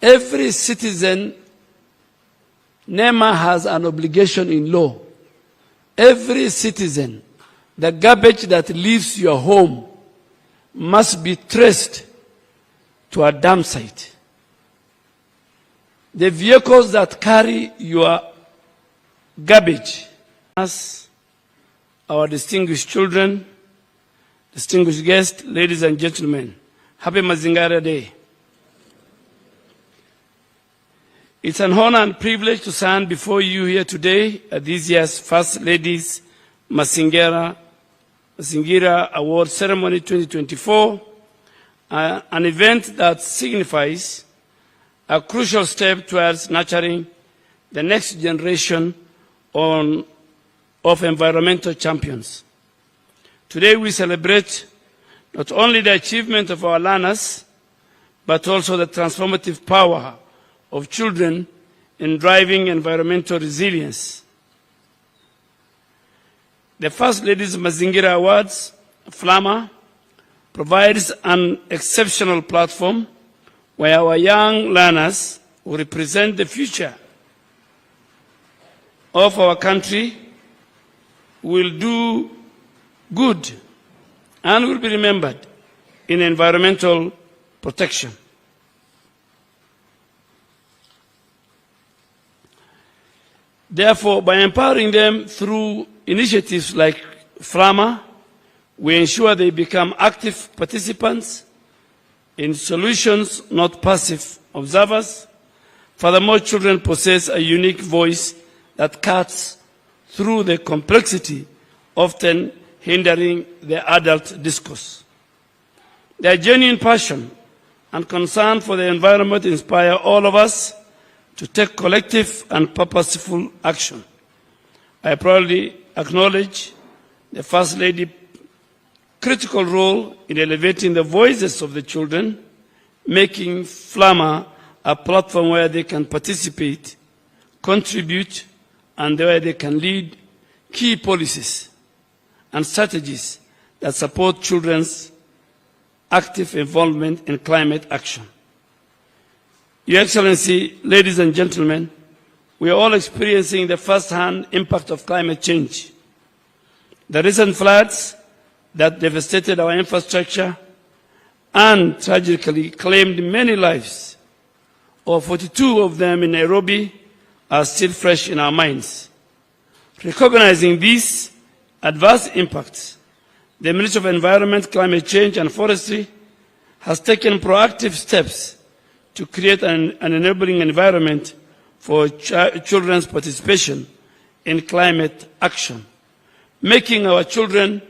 Every citizen, NEMA has an obligation in law. Every citizen, the garbage that leaves your home must be traced to a dump site. The vehicles that carry your garbage, as our distinguished children, distinguished guests, ladies and gentlemen, happy Mazingira Day. It's an honor and privilege to stand before you here today at this year's First Ladies Mazingira Award Ceremony 2024, an event that signifies a crucial step towards nurturing the next generation of environmental champions. Today we celebrate not only the achievement of our learners, but also the transformative power of children in driving environmental resilience. The First Ladies Mazingira Awards, FLAMA, provides an exceptional platform where our young learners who represent the future of our country will do good and will be remembered in environmental protection. Therefore, by empowering them through initiatives like FLAMA, we ensure they become active participants in solutions, not passive observers. Furthermore, children possess a unique voice that cuts through the complexity, often hindering the adult discourse. Their genuine passion and concern for the environment inspire all of us to take collective and purposeful action. I proudly acknowledge the First Lady's critical role in elevating the voices of the children, making FLAMA a platform where they can participate, contribute, and where they can lead key policies and strategies that support children's active involvement in climate action. Your Excellency, ladies and gentlemen, we are all experiencing the first-hand impact of climate change. The recent floods that devastated our infrastructure and tragically claimed many lives, or 42 of them in Nairobi, are still fresh in our minds. Recognizing these adverse impacts, the Ministry of Environment, Climate Change and Forestry has taken proactive steps to create an enabling environment for children's participation in climate action, making our children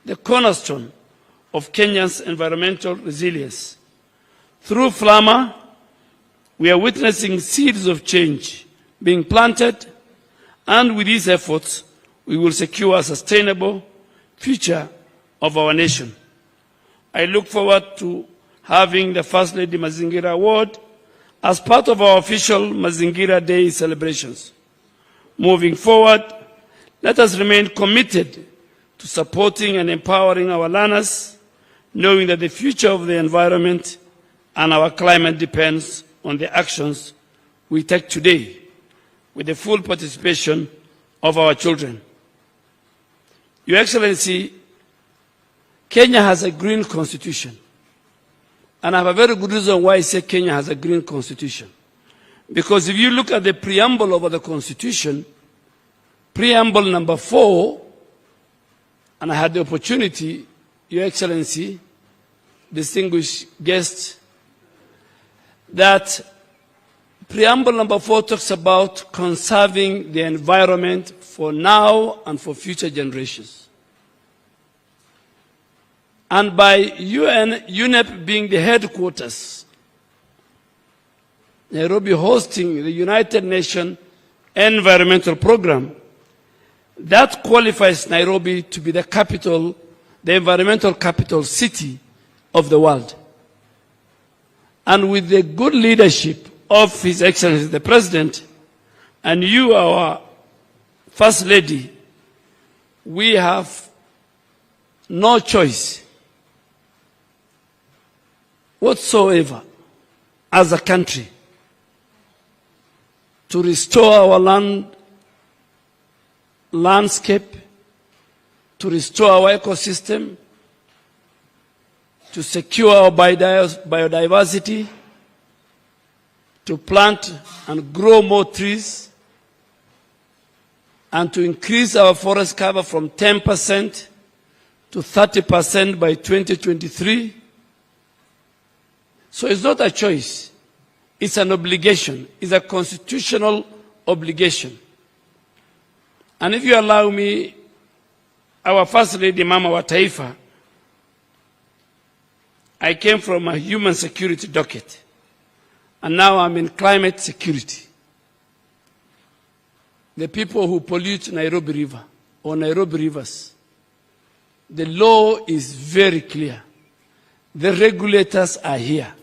the cornerstone of Kenya's environmental resilience. Through FLAMA, we are witnessing seeds of change being planted, and with these efforts, we will secure a sustainable future of our nation. I look forward to having the First Lady Mazingira Award as part of our official Mazingira Day celebrations. Moving forward, let us remain committed to supporting and empowering our learners, knowing that the future of the environment and our climate depends on the actions we take today, with the full participation of our children. Your Excellency, Kenya has a green constitution. And I have a very good reason why I say Kenya has a green constitution. Because if you look at the preamble of the constitution, preamble number 4, and I had the opportunity, Your Excellency, distinguished guests, that preamble number 4 talks about conserving the environment for now and for future generations. And by UNEP being the headquarters, Nairobi hosting the United Nations Environmental Program, that qualifies Nairobi to be the capital, the environmental capital city of the world. And with the good leadership of His Excellency the President, and you, our First Lady, we have no choice whatsoever as a country to restore our landscape, to restore our ecosystem, to secure our biodiversity, to plant and grow more trees, and to increase our forest cover from 10% to 30% by 2023. So it's not a choice. It's an obligation. It's a constitutional obligation. And if you allow me, our First Lady, Mama wa Taifa, I came from a human security docket, and now I'm in climate security. The people who pollute Nairobi River or Nairobi rivers, the law is very clear. The regulators are here.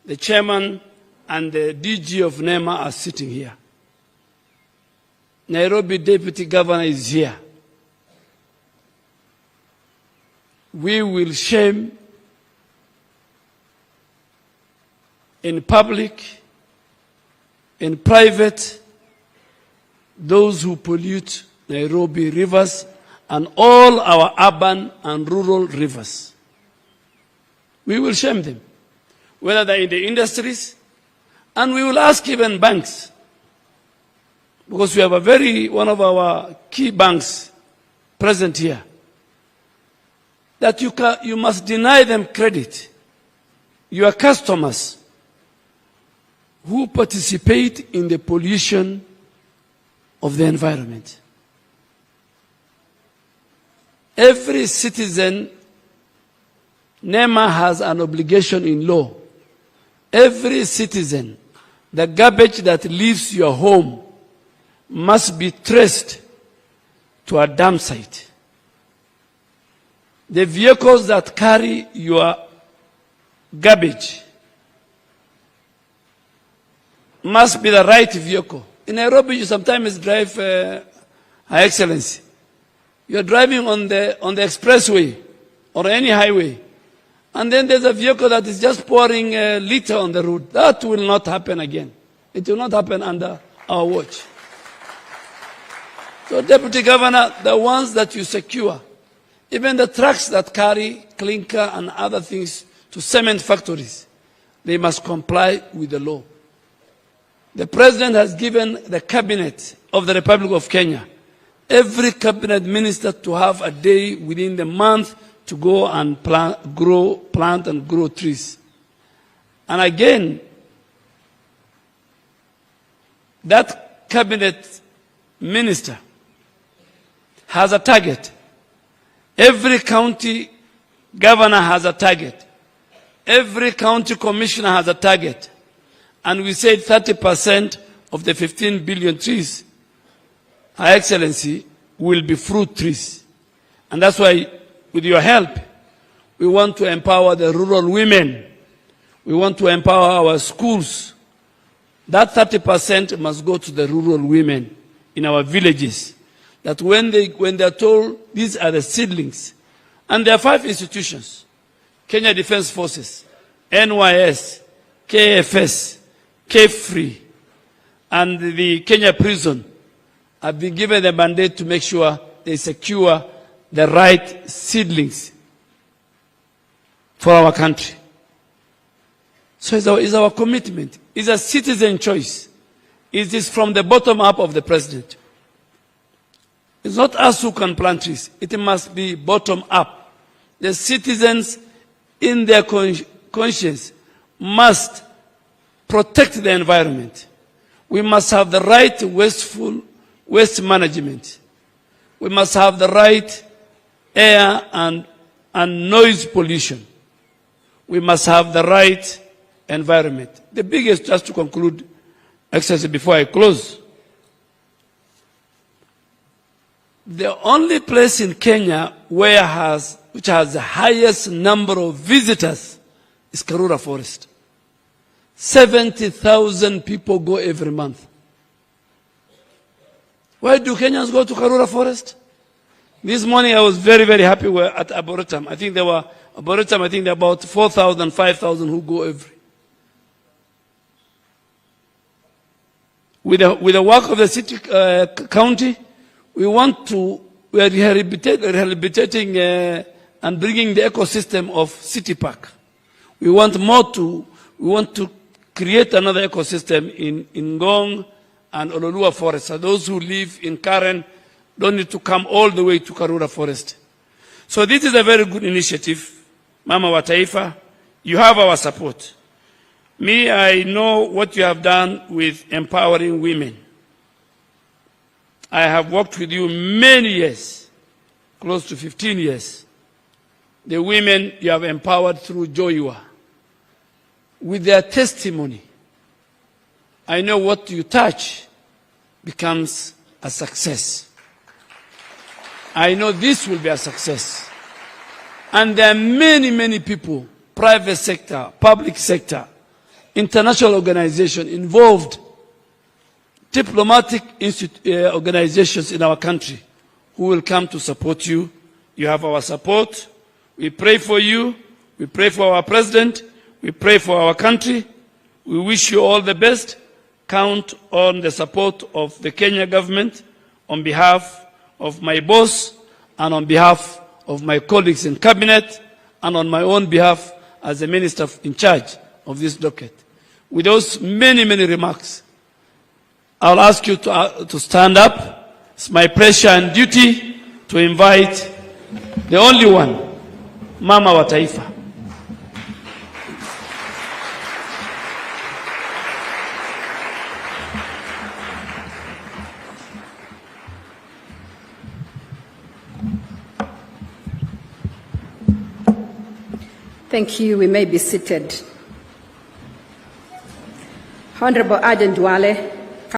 The chairman and the DG of NEMA are sitting here. Nairobi Deputy Governor is here. We will shame in public, in private, those who pollute Nairobi rivers and all our urban and rural rivers. We will shame them, whether they're in the industries, and we will ask even banks, because we have one of our key banks present here, that you must deny them credit. Your customers who participate in the pollution of the environment. Every citizen, NEMA has an obligation in law. Every citizen, the garbage that leaves your home must be traced to a dump site. The vehicles that carry your garbage must be the right vehicle. In Nairobi, you sometimes drive, Her Excellency. You're driving on the expressway or any highway, and then there's a vehicle that is just pouring litter on the road. That will not happen again. It will not happen under our watch. So, Deputy Governor, the ones that you secure, even the trucks that carry clinker and other things to cement factories, they must comply with the law. The President has given the Cabinet of the Republic of Kenya, every Cabinet Minister, to have a day within the month to go and plant and grow trees. And again, that Cabinet Minister has a target. Every county governor has a target. Every county commissioner has a target. And we said 30% of the 15 billion trees, Her Excellency, will be fruit trees. And that's why, with your help, we want to empower the rural women. We want to empower our schools. That 30% must go to the rural women in our villages. That when they're told these are the seedlings, and there are 5 institutions: Kenya Defense Forces, NYS, KFS, K-Free, and the Kenya prison have been given the mandate to make sure they secure the right seedlings for our country. So it's our commitment. It's a citizen choice. It is from the bottom up of the President. It's not us who can plant trees. It must be bottom up. The citizens in their conscience must protect the environment. We must have the right waste management. We must have the right air and noise pollution. We must have the right environment. The biggest, just to conclude, Excellency, before I close, the only place in Kenya which has the highest number of visitors is Karura Forest. 70,000 people go every month. Why do Kenyans go to Karura Forest? This morning I was very, very happy we're at Arboretum. I think there were about 4,000, 5,000 who go every. with the work of the city, county, we are rehabilitating and bringing the ecosystem of City Park. We want to create another ecosystem in Ngong and Ololua Forest. So those who live in Karen don't need to come all the way to Karura Forest. So this is a very good initiative. Mama wa Taifa, you have our support. Me, I know what you have done with empowering women. I have worked with you many years, close to 15 years. The women you have empowered through Joiwa. With their testimony, I know what you touch becomes a success. I know this will be a success. And there are many, many people, private sector, public sector, international organizations involved, diplomatic organizations in our country who will come to support you. You have our support. We pray for you. We pray for our president. We pray for our country. We wish you all the best. Count on the support of the Kenya government on behalf of my boss and on behalf of my colleagues in cabinet and on my own behalf as the minister in charge of this docket. With those many, many remarks, I'll ask you to stand up. It's my pleasure and duty to invite the only one, Mama wa Taifa. Thank you. We may be seated. Honorable Aden Duale.